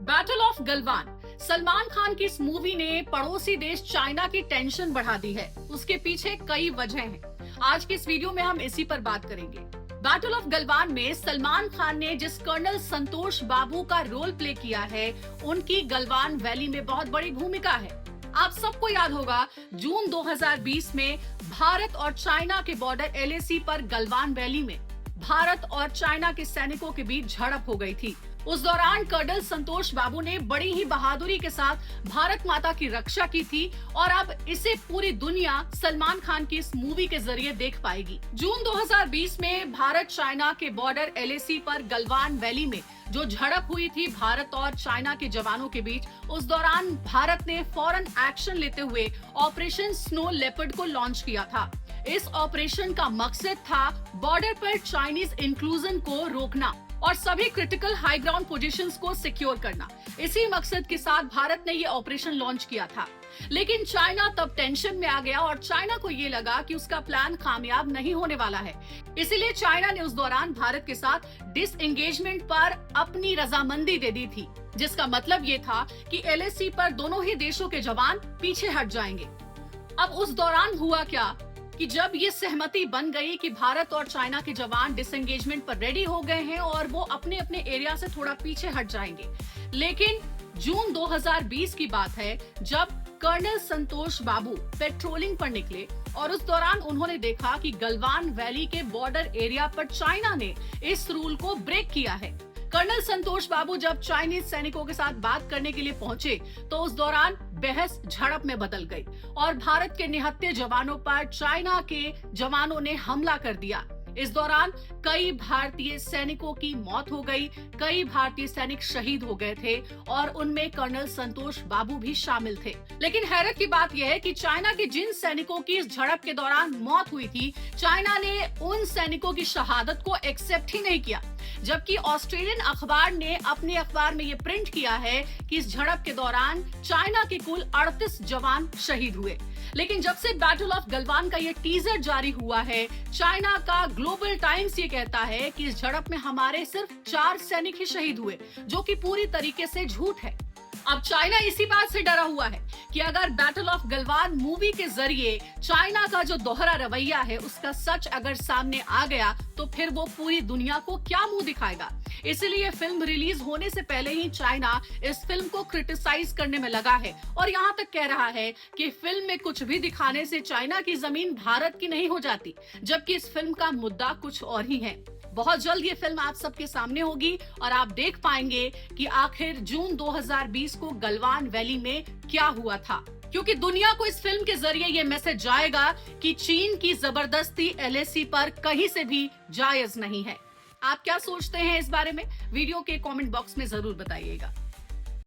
Battle of Galwan. Salman Khan की इस movie ने पड़ोसी देश चाइना की टेंशन बढ़ा दी है। उसके पीछे कई वजह हैं। आज के इस वीडियो में हम इसी पर बात करेंगे। बैटल ऑफ गलवान में सलमान खान ने जिस कर्नल संतोष बाबू का रोल प्ले किया है, उनकी गलवान वैली में बहुत बड़ी भूमिका है। आप सबको याद होगा, जून 2020 में भारत और चाइना के बॉर्डर एलएसी पर गलवान वैली में भारत और चाइना के सैनिकों के बीच झड़प हो गई थी। उस दौरान कर्नल संतोष बाबू ने बड़ी ही बहादुरी के साथ भारत माता की रक्षा की थी और अब इसे पूरी दुनिया सलमान खान की इस मूवी के जरिए देख पाएगी। जून 2020 में भारत चाइना के बॉर्डर एलएसी पर गलवान वैली में जो झड़प हुई थी भारत और चाइना के जवानों के बीच, उस दौरान भारत ने फौरन एक्शन लेते हुए ऑपरेशन स्नो लेपर्ड को लॉन्च किया था। इस ऑपरेशन का मकसद था बॉर्डर पर चाइनीज इंक्लूजन को रोकना और सभी क्रिटिकल हाई ग्राउंड पोजीशंस को सिक्योर करना। इसी मकसद के साथ भारत ने ये ऑपरेशन लॉन्च किया था। लेकिन चाइना तब टेंशन में आ गया और चाइना को ये लगा कि उसका प्लान कामयाब नहीं होने वाला है। इसीलिए चाइना ने उस दौरान भारत के साथ डिसएंगेजमेंट पर अपनी रजामंदी दे दी थी, जिसका मतलब ये था कि एलएसी पर दोनों ही देशों के जवान पीछे हट जाएंगे। अब उस दौरान हुआ क्या कि जब ये सहमति बन गई कि भारत और चाइना के जवान डिसएंगेजमेंट पर रेडी हो गए हैं और वो अपने अपने एरिया से थोड़ा पीछे हट जाएंगे। लेकिन जून 2020 की बात है, जब कर्नल संतोष बाबू पेट्रोलिंग पर निकले और उस दौरान उन्होंने देखा कि गलवान वैली के बॉर्डर एरिया पर चाइना ने इस रूल को ब्रेक किया है। कर्नल संतोष बाबू जब चाइनीज सैनिकों के साथ बात करने के लिए पहुंचे तो उस दौरान बहस झड़प में बदल गई और भारत के निहत्थे जवानों पर चाइना के जवानों ने हमला कर दिया। इस दौरान कई भारतीय सैनिकों की मौत हो गई, कई भारतीय सैनिक शहीद हो गए थे और उनमें कर्नल संतोष बाबू भी शामिल थे। लेकिन हैरत की बात यह है कि चाइना के जिन सैनिकों की इस झड़प के दौरान मौत हुई थी, चाइना ने उन सैनिकों की शहादत को एक्सेप्ट ही नहीं किया, जबकि ऑस्ट्रेलियन अखबार ने अपने अखबार में ये प्रिंट किया है कि इस झड़प के दौरान चाइना के कुल 38 जवान शहीद हुए। लेकिन जब से बैटल ऑफ गलवान का ये टीजर जारी हुआ है, चाइना का ग्लोबल टाइम्स ये कहता है कि इस झड़प में हमारे सिर्फ 4 सैनिक ही शहीद हुए, जो कि पूरी तरीके से झूठ है। अब चाइना इसी बात से डरा हुआ है कि अगर बैटल ऑफ गलवान मूवी के जरिए चाइना का जो दोहरा रवैया है उसका सच अगर सामने आ गया तो फिर वो पूरी दुनिया को क्या मुंह दिखाएगा। इसलिए फिल्म रिलीज होने से पहले ही चाइना इस फिल्म को क्रिटिसाइज करने में लगा है और यहाँ तक कह रहा है कि फिल्म में कुछ भी दिखाने से चाइना की जमीन भारत की नहीं हो जाती, जबकि इस फिल्म का मुद्दा कुछ और ही है। बहुत जल्द ये फिल्म आप सबके सामने होगी और आप देख पाएंगे कि आखिर जून 2020 को गलवान वैली में क्या हुआ था, क्योंकि दुनिया को इस फिल्म के जरिए ये मैसेज जाएगा कि चीन की जबरदस्ती एलएसी पर कहीं से भी जायज नहीं है। आप क्या सोचते हैं इस बारे में? वीडियो के कमेंट बॉक्स में जरूर बताइएगा।